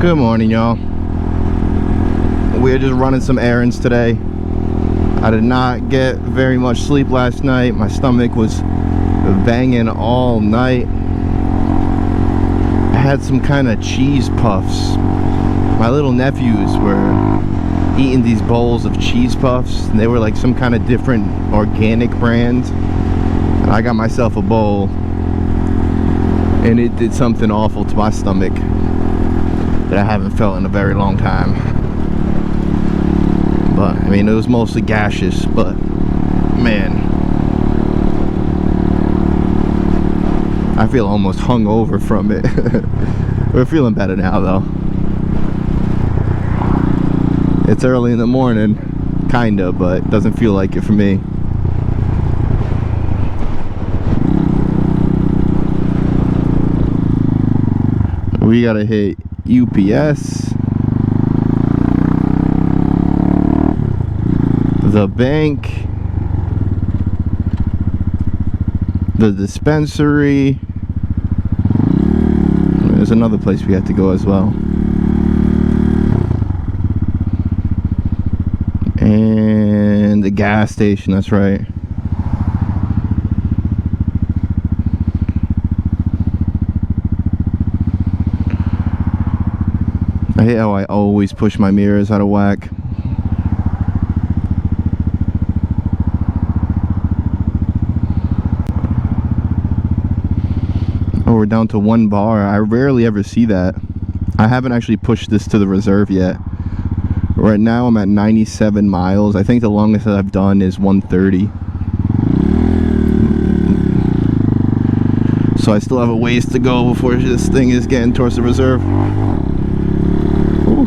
Good morning, y'all. We're just running some errands today. I did not get very much sleep last night. My stomach was banging all night. I had some kind of cheese puffs. My little nephews were eating these bowls of cheese puffs, and they were like some kind of different organic brand. And I got myself a bowl, and it did something awful to my stomach that I haven't felt in a very long time. But I mean, it was mostly gaseous, but man, I feel almost hungover from it. We're feeling better now though. It's early in the morning, kinda, but it doesn't feel like it for me. We gotta hit UPS, the bank, the dispensary. There's another place we have to go as well. And the gas station, that's right. I hate how I always push my mirrors out of whack. Oh, we're down to 1 bar. I rarely ever see that. I haven't actually pushed this to the reserve yet. Right now I'm at 97 miles. I think the longest that I've done is 130. So I still have a ways to go before this thing is getting towards the reserve. Ooh.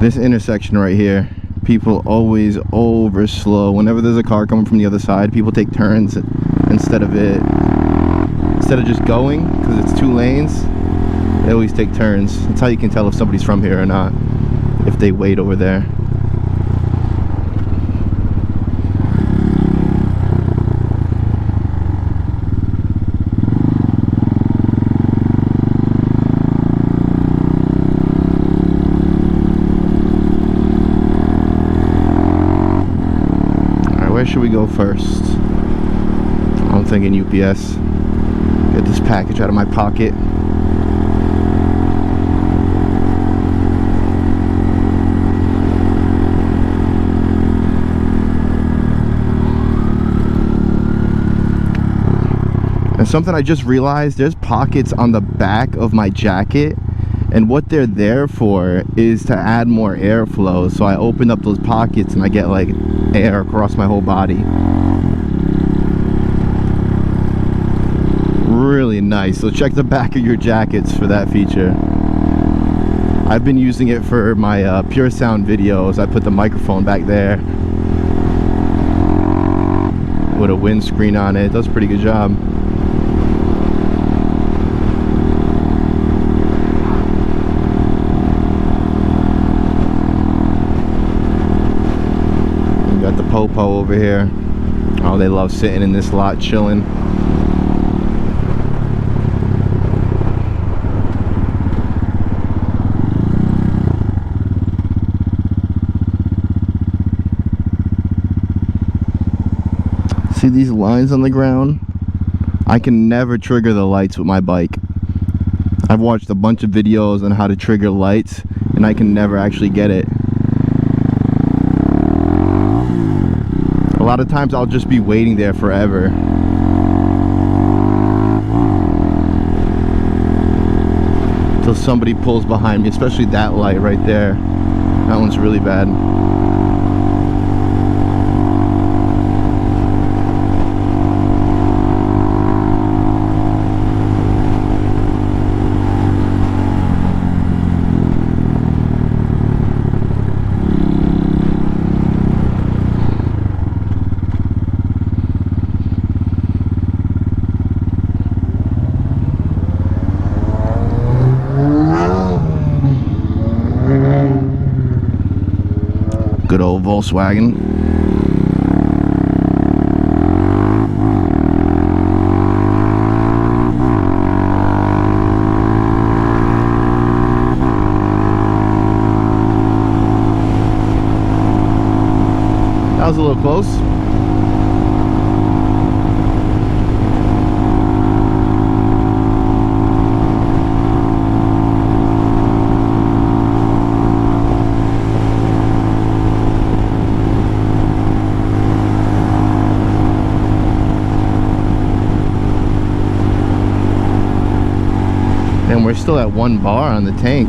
This intersection right here, people always over slow. Whenever there's a car coming from the other side, people take turns instead of just going, because it's 2 lanes. They always take turns. That's how you can tell if somebody's from here or not, if they wait over there. Where should we go first? I'm thinking UPS. Get this package out of my pocket. And something I just realized, there's pockets on the back of my jacket, and what they're there for is to add more airflow. So I open up those pockets and I get like air across my whole body. Really nice. So check the back of your jackets for that feature. I've been using it for my pure sound videos. I put the microphone back there with a windscreen on it. It does a pretty good job. Popo over here. Oh, they love sitting in this lot chilling. See these lines on the ground? I can never trigger the lights with my bike. I've watched a bunch of videos on how to trigger lights, and I can never actually get it. A lot of times I'll just be waiting there forever. Until somebody pulls behind me, especially that light right there. That one's really bad. Good old Volkswagen. That was a little close. And we're still at 1 bar on the tank.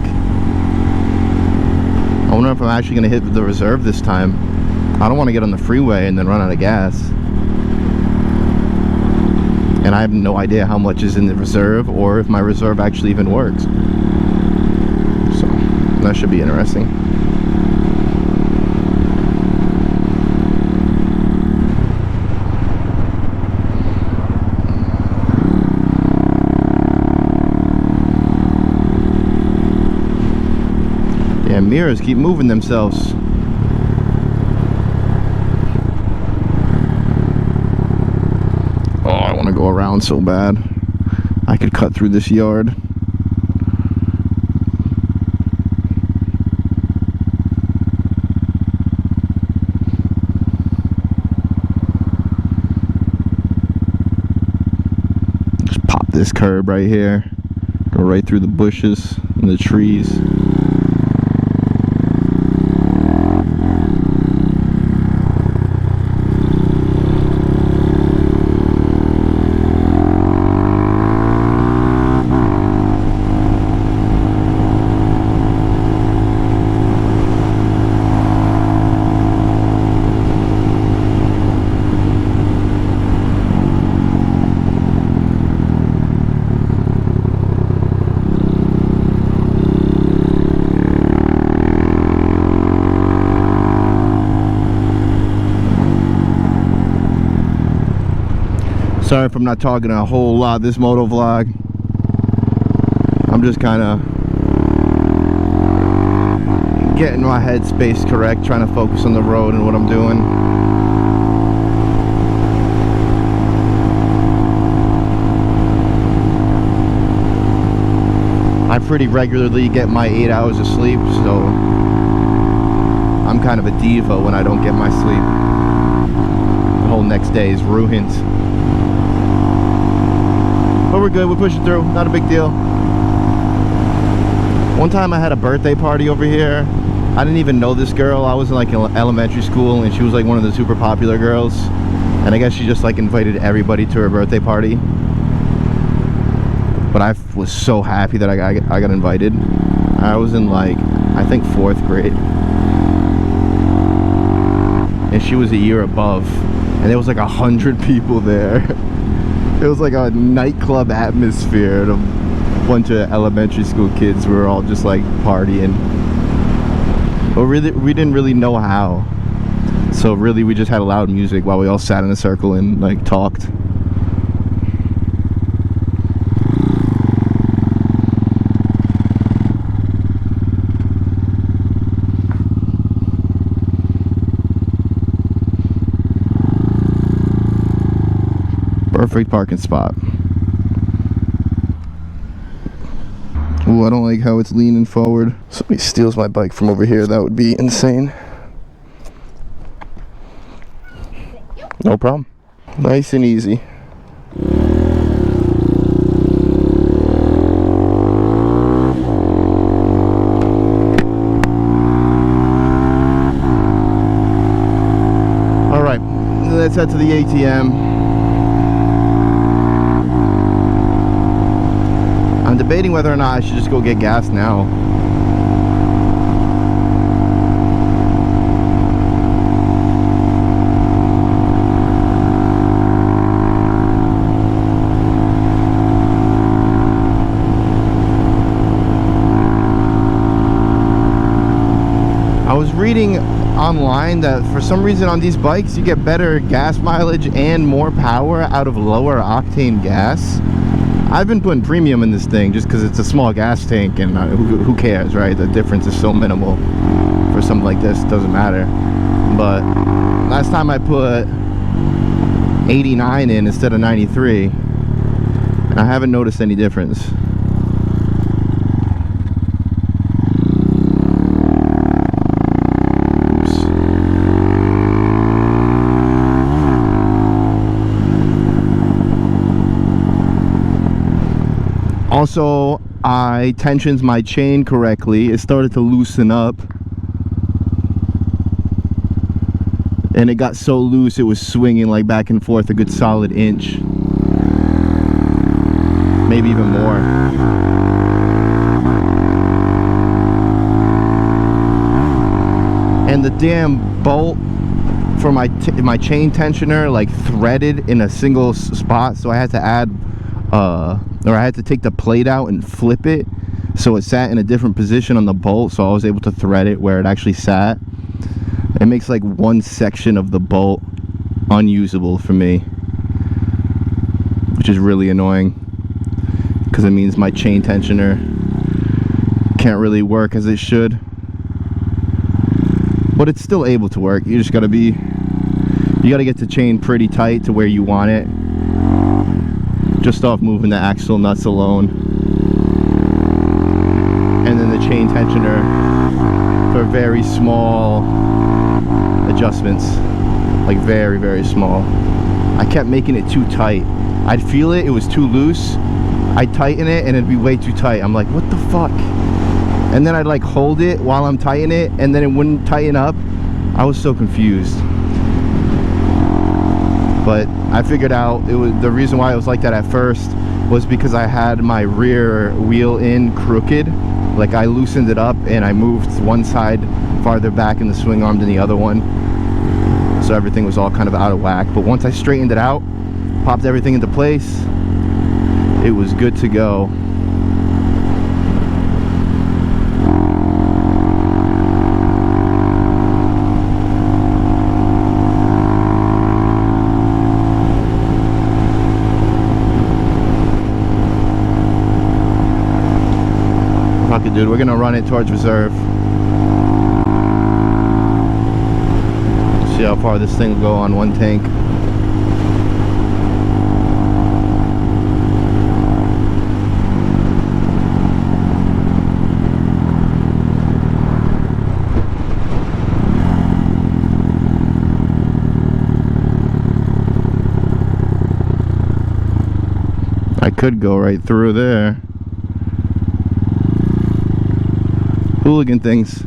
I wonder if I'm actually going to hit the reserve this time. I don't want to get on the freeway and then run out of gas. And I have no idea how much is in the reserve or if my reserve actually even works. So that should be interesting. Yeah, mirrors keep moving themselves. Oh, I want to go around so bad. I could cut through this yard. Just pop this curb right here. Go right through the bushes and the trees. Sorry if I'm not talking a whole lot this moto vlog. I'm just kind of getting my headspace correct, trying to focus on the road and what I'm doing. I pretty regularly get my 8 hours of sleep, so I'm kind of a diva when I don't get my sleep. The whole next day is ruined. But we're good, we're pushing through, not a big deal. One time I had a birthday party over here. I didn't even know this girl. I was in like elementary school and she was like one of the super popular girls. And I guess she just like invited everybody to her birthday party. But I was so happy that I got invited. I was in like, I think 4th grade. And she was a year above. And there was like 100 people there. It was like a nightclub atmosphere and a bunch of elementary school kids were all just like partying. But really, we didn't really know how. So really we just had loud music while we all sat in a circle and like talked. Perfect parking spot. Ooh, I don't like how it's leaning forward. Somebody steals my bike from over here, that would be insane. No problem. Nice and easy. Alright, let's head to the ATM. I'm debating whether or not I should just go get gas now. I was reading online that for some reason on these bikes you get better gas mileage and more power out of lower octane gas. I've been putting premium in this thing just because it's a small gas tank and who cares, right? The difference is so minimal for for something like this, it doesn't matter. But last time I put 89 in instead of 93, and I haven't noticed any difference. Also, I tensioned my chain correctly. It started to loosen up, and it got so loose it was swinging like back and forth a good solid inch, maybe even more. And the damn bolt for my chain tensioner like threaded in a single spot, so I had to add or I had to take the plate out and flip it so it sat in a different position on the bolt, so I was able to thread it where it actually sat. It makes like one section of the bolt unusable for me, which is really annoying because it means my chain tensioner can't really work as it should. But it's still able to work. You just gotta get the chain pretty tight to where you want it, just off moving the axle nuts alone. And then the chain tensioner for very small adjustments, like very, very small. I kept making it too tight. I'd feel it was too loose. I'd tighten it and it'd be way too tight. I'm like, what the fuck? And then I'd like hold it while I'm tightening it, and then it wouldn't tighten up. I was so confused. But I figured out it was the reason why it was like that at first was because I had my rear wheel in crooked. Like I loosened it up and I moved one side farther back in the swing arm than the other one, so everything was all kind of out of whack. But once I straightened it out, popped everything into place, it was good to go. Fuck it, dude, we're gonna run it towards reserve. See how far this thing will go on one tank. I could go right through there. Hooligan things.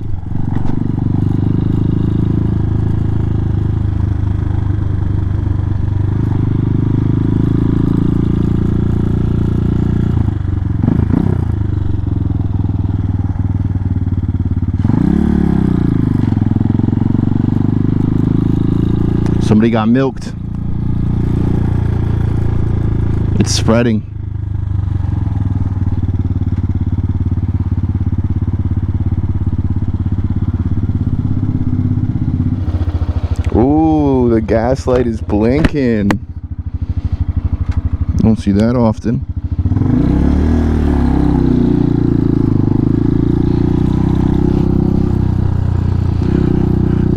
Somebody got milked. It's spreading. Ooh, the gas light is blinking. Don't see that often.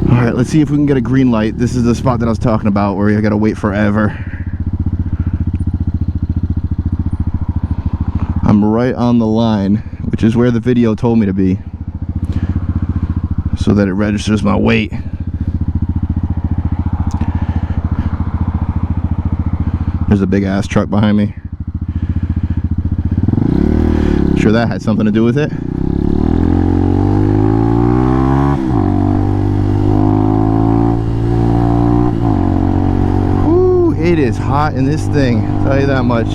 Alright, let's see if we can get a green light. This is the spot that I was talking about where you gotta wait forever. I'm right on the line, which is where the video told me to be, so that it registers my weight. There's a big ass truck behind me. Sure that had something to do with it. Ooh, it is hot in this thing, I'll tell you that much.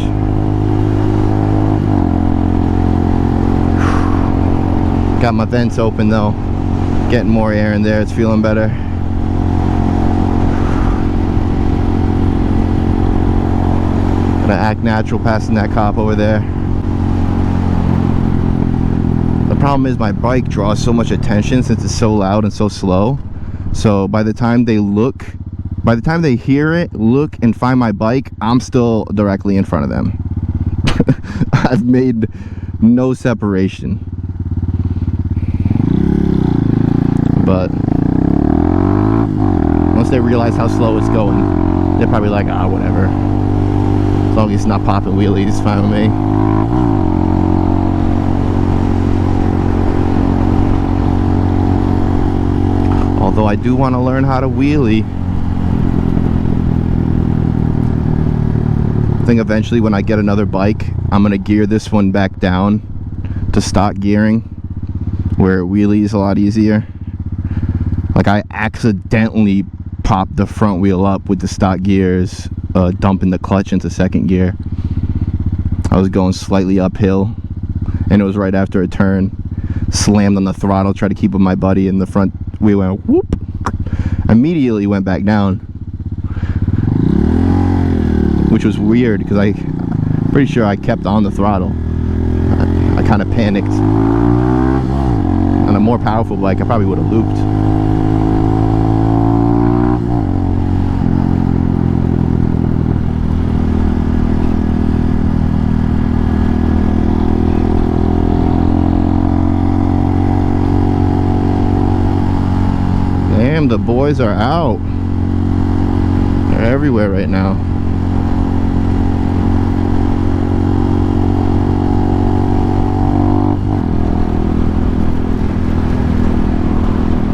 Got my vents open though, getting more air in there, it's feeling better. Gonna act natural passing that cop over there. The problem is my bike draws so much attention since it's so loud and so slow. So by the time they hear it, look, and find my bike, I'm still directly in front of them. I've made no separation. But once they realize how slow it's going, they're probably like, ah, whatever. As long as it's not popping wheelies, it's fine with me. Although I do want to learn how to wheelie. I think eventually when I get another bike, I'm gonna gear this one back down to stock gearing, where wheelie is a lot easier. Like, I accidentally popped the front wheel up with the stock gears, dumping the clutch into second gear. I was going slightly uphill, and it was right after a turn. Slammed on the throttle, tried to keep with my buddy, and the front wheel went whoop. Immediately went back down, which was weird because I'm pretty sure I kept on the throttle. I kind of panicked. On a more powerful bike, I probably would have looped. Damn, the boys are out. They're everywhere right now.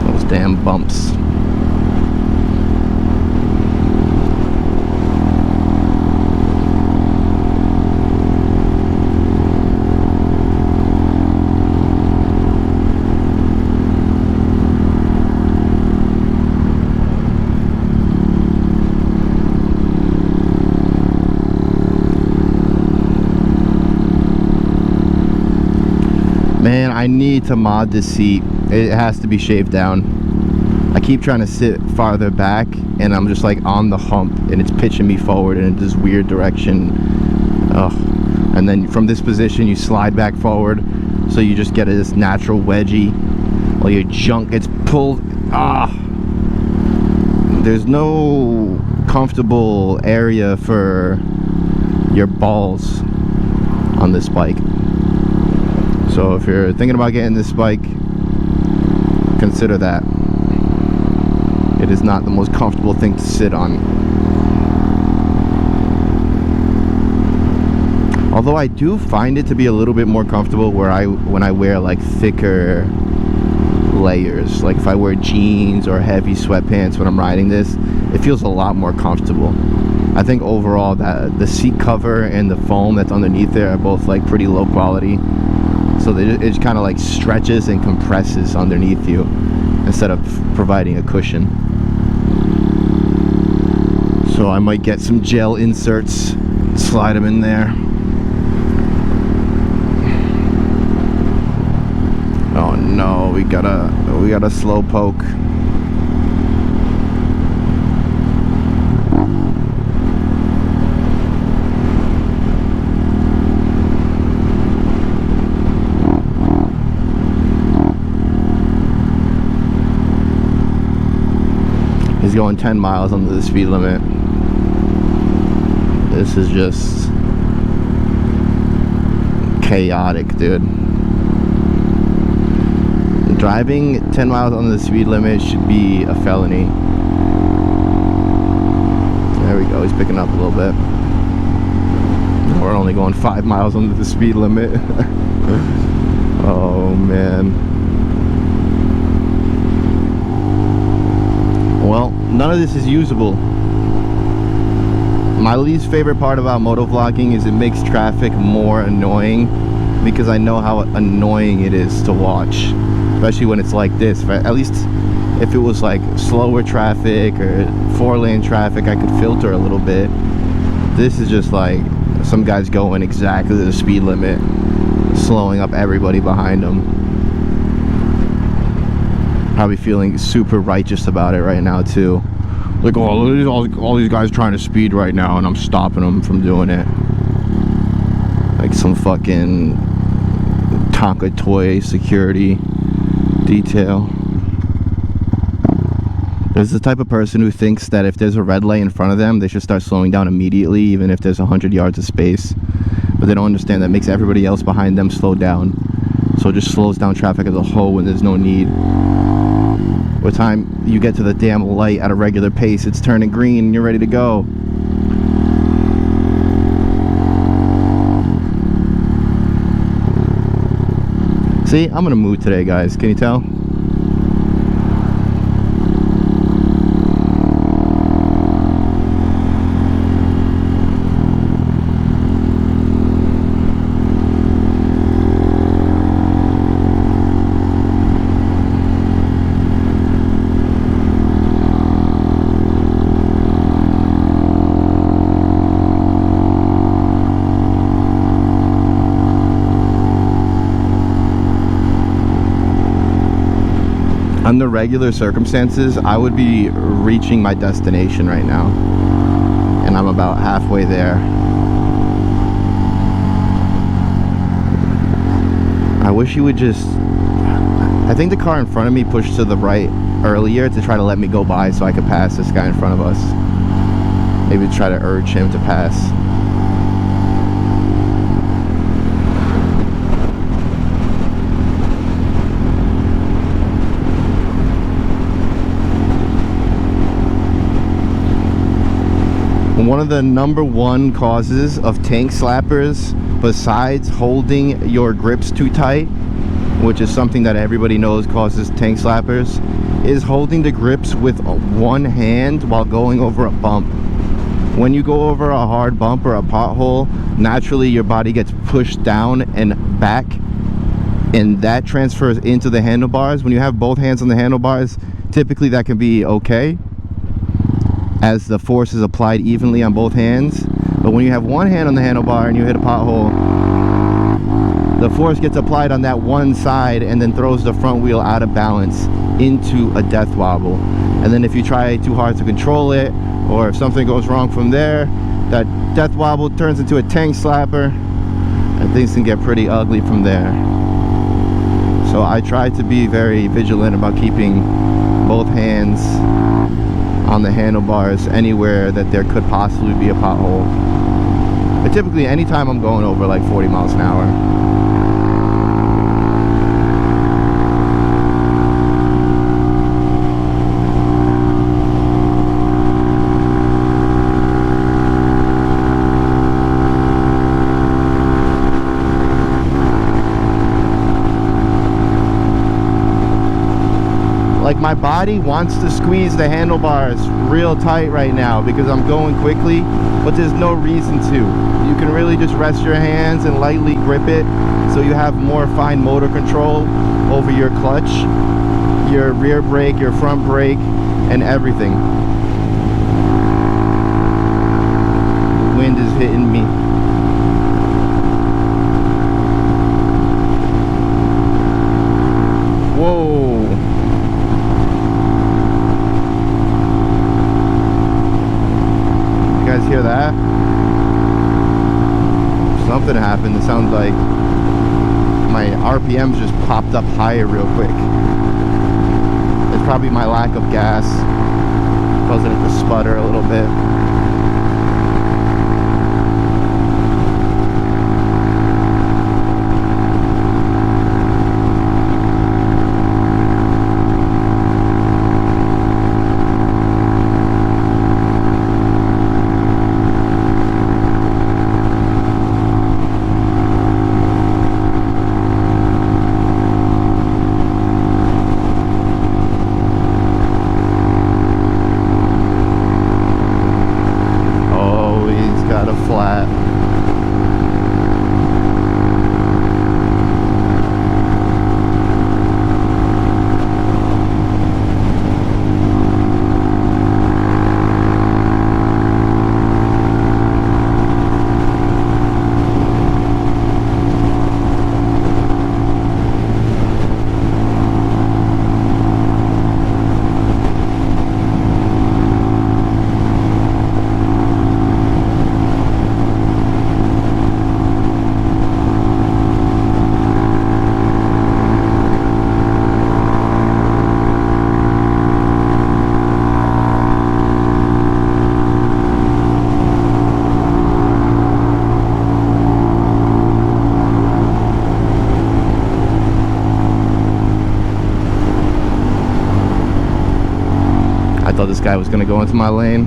Those damn bumps. Man, I need to mod this seat. It has to be shaved down. I keep trying to sit farther back, and I'm just like on the hump, and it's pitching me forward in this weird direction. Ugh. And then from this position, you slide back forward, so you just get this natural wedgie while your junk gets pulled. There's no comfortable area for your balls on this bike. So if you're thinking about getting this bike, consider that. It is not the most comfortable thing to sit on. Although I do find it to be a little bit more comfortable when I wear like thicker layers. Like if I wear jeans or heavy sweatpants when I'm riding this, it feels a lot more comfortable. I think overall that the seat cover and the foam that's underneath there are both like pretty low quality. So it just kind of like stretches and compresses underneath you instead of providing a cushion. So I might get some gel inserts, slide them in there. Oh no, we got a slow poke. He's going 10 miles under the speed limit. This is just chaotic, dude. Driving 10 miles under the speed limit should be a felony. There we go, he's picking up a little bit. We're only going 5 miles under the speed limit. Oh man. Well, none of this is usable. My least favorite part about motovlogging is it makes traffic more annoying, because I know how annoying it is to watch, especially when it's like this. At least if it was like slower traffic or 4-lane traffic, I could filter a little bit. This is just like some guys going exactly the speed limit, slowing up everybody behind them. Probably feeling super righteous about it right now too. Like, oh, all these guys trying to speed right now, and I'm stopping them from doing it. Like some fucking Tonka toy security detail. There's the type of person who thinks that if there's a red light in front of them, they should start slowing down immediately, even if there's 100 yards of space. But they don't understand that makes everybody else behind them slow down. so it just slows down traffic as a whole when there's no need. By the time you get to the damn light at a regular pace, it's turning green and you're ready to go. See, I'm in a mood today, guys. Can you tell? Under regular circumstances, I would be reaching my destination right now, and I'm about halfway there. I wish you would just... I think the car in front of me pushed to the right earlier to try to let me go by so I could pass this guy in front of us. Maybe try to urge him to pass. One of the #1 causes of tank slappers, besides holding your grips too tight, which is something that everybody knows causes tank slappers, is holding the grips with one hand while going over a bump. When you go over a hard bump or a pothole, naturally your body gets pushed down and back, and that transfers into the handlebars. When you have both hands on the handlebars, typically that can be okay, as the force is applied evenly on both hands. But when you have one hand on the handlebar and you hit a pothole, the force gets applied on that one side and then throws the front wheel out of balance into a death wobble. And then if you try too hard to control it, or if something goes wrong from there, that death wobble turns into a tank slapper, and things can get pretty ugly from there. So I try to be very vigilant about keeping both hands on the handlebars anywhere that there could possibly be a pothole. But typically anytime I'm going over like 40 miles an hour. Like, my body wants to squeeze the handlebars real tight right now because I'm going quickly, but there's no reason to. You can really just rest your hands and lightly grip it so you have more fine motor control over your clutch, your rear brake, your front brake, and everything. The wind is hitting me. Whoa. Hear that? Something happened. It sounds like my RPMs just popped up higher real quick. It's probably my lack of gas causing it to sputter a little bit. I thought this guy was gonna go into my lane.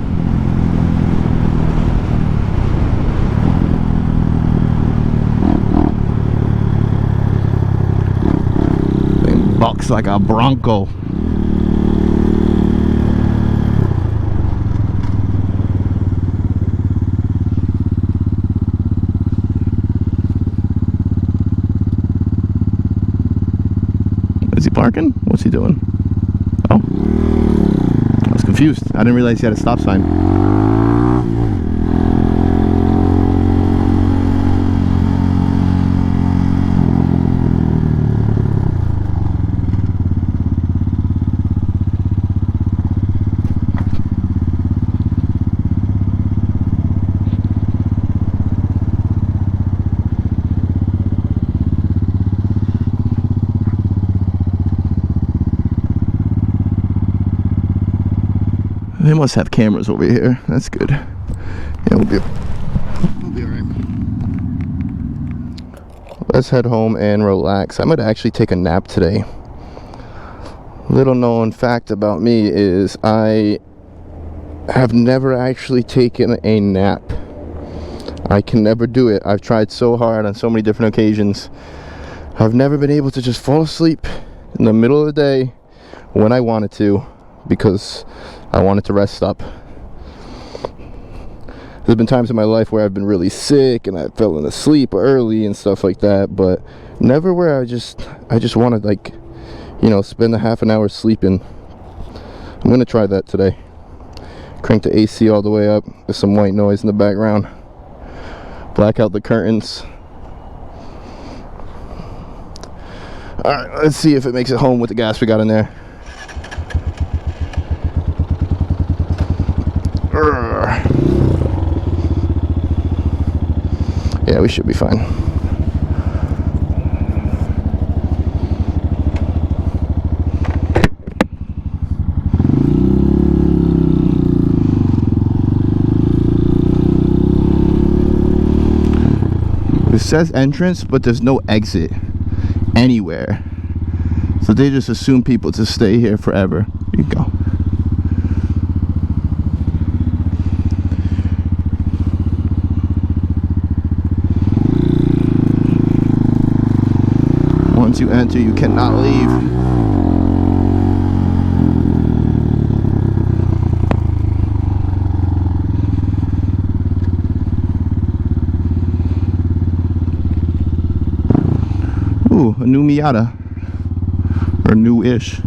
Thing bucks like a bronco. Is he parking? What's he doing? Oh. I was confused. I didn't realize he had a stop sign. They must have cameras over here. That's good. Yeah, we'll be alright. Let's head home and relax. I'm gonna actually take a nap today. Little known fact about me is I have never actually taken a nap. I can never do it. I've tried so hard on so many different occasions. I've never been able to just fall asleep in the middle of the day when I wanted to, because I wanted to rest up. There's been times in my life where I've been really sick and I've fallen asleep early and stuff like that, but never where I just want to, like, you know, spend a half an hour sleeping. I'm gonna try that today. Crank the AC all the way up. There's some white noise in the background. Black out the curtains. Alright, let's see if it makes it home with the gas we got in there. Yeah, we should be fine. It says entrance, but there's no exit anywhere. So they just assume people to stay here forever. You go. Once you enter, you cannot leave. Ooh, a new Miata. Or new-ish.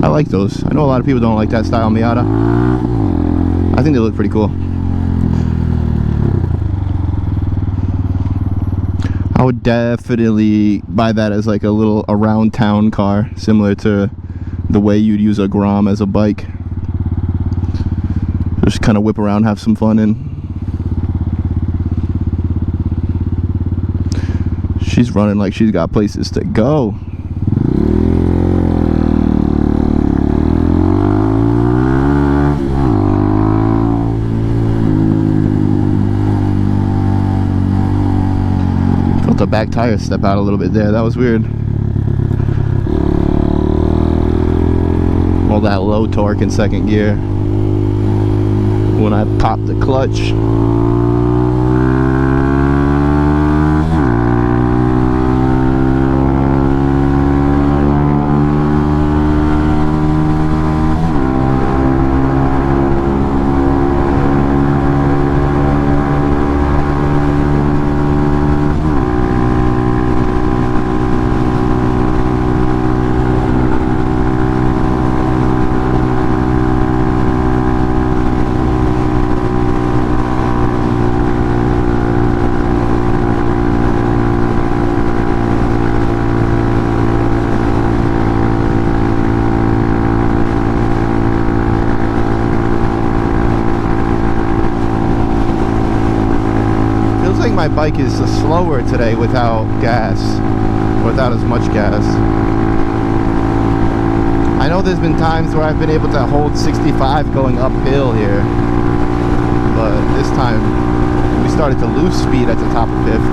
I like those. I know a lot of people don't like that style Miata. I think they look pretty cool. I would definitely buy that as like a little around town car, similar to the way you'd use a Grom as a bike. Just kind of whip around, have some fun in. She's running like she's got places to go. The back tire step out a little bit there. That was weird. All that low torque in second gear. When I popped the clutch. My bike is slower today without gas, without as much gas. I know there's been times where I've been able to hold 65 going uphill here, but this time we started to lose speed at the top of fifth.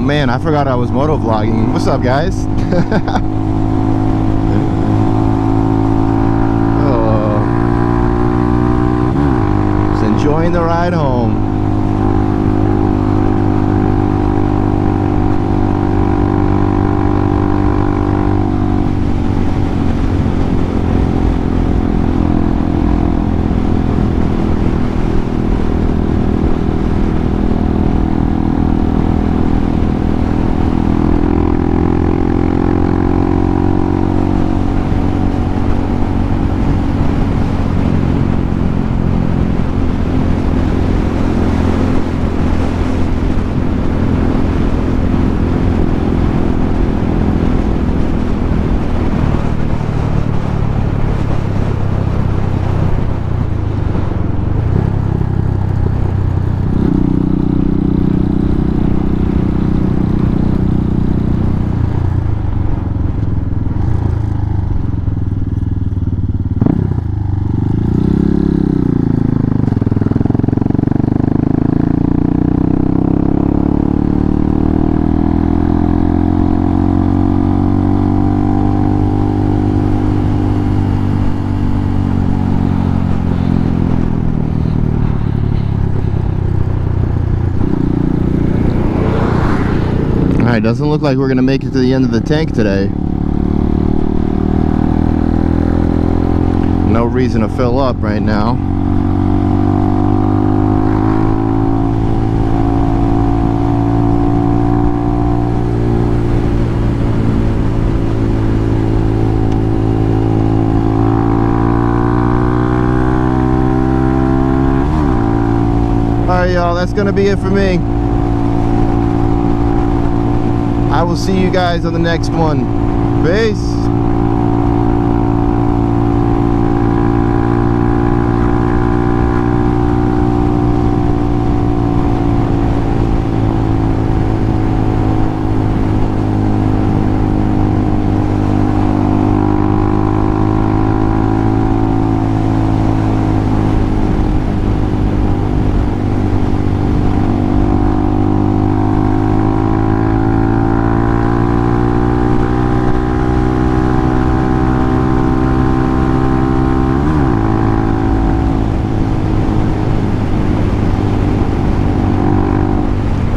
man, I forgot I was motovlogging. What's up, guys? Oh, just enjoying the ride home. Alright, doesn't look like we're gonna make it to the end of the tank today. No reason to fill up right now. Alright, y'all, that's gonna be it for me. I will see you guys on the next one. Peace.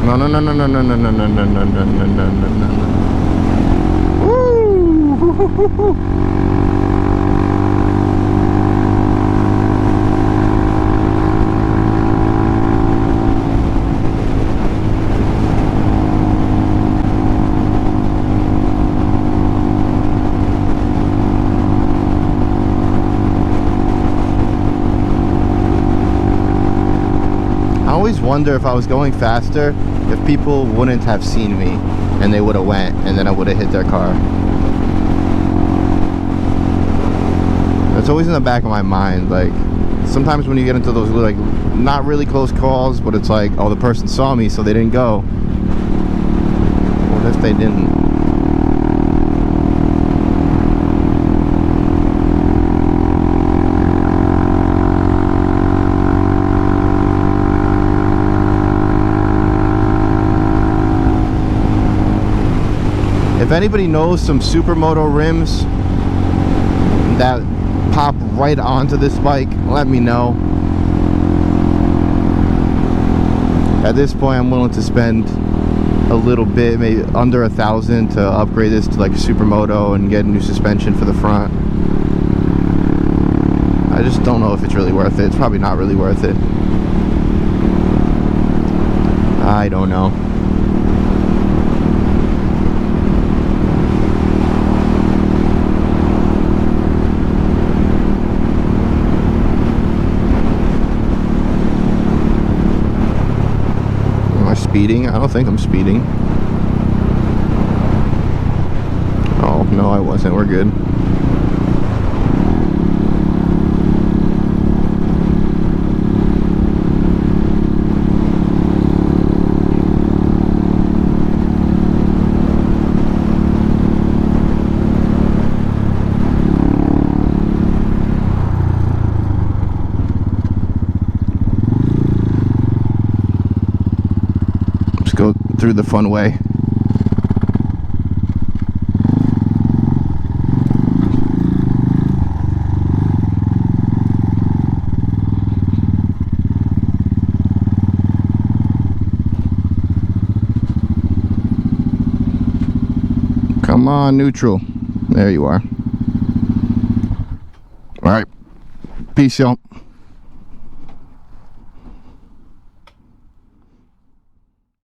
No. Woo! I always wonder if I was going faster, if people wouldn't have seen me and they would have went and then I would have hit their car. It's always in the back of my mind. Like, sometimes when you get into those like not really close calls, but it's like, oh, the person saw me so they didn't go. What if they didn't? If anybody knows some supermoto rims that pop right onto this bike, let me know. At this point, I'm willing to spend a little bit, maybe under $1,000, to upgrade this to like a supermoto and get a new suspension for the front. I just don't know if it's really worth it. It's probably not really worth it. I don't know. Speeding? I don't think I'm speeding. Oh, no, I wasn't. We're good. Go through the fun way. Come on, neutral. There you are. All right. Peace, y'all.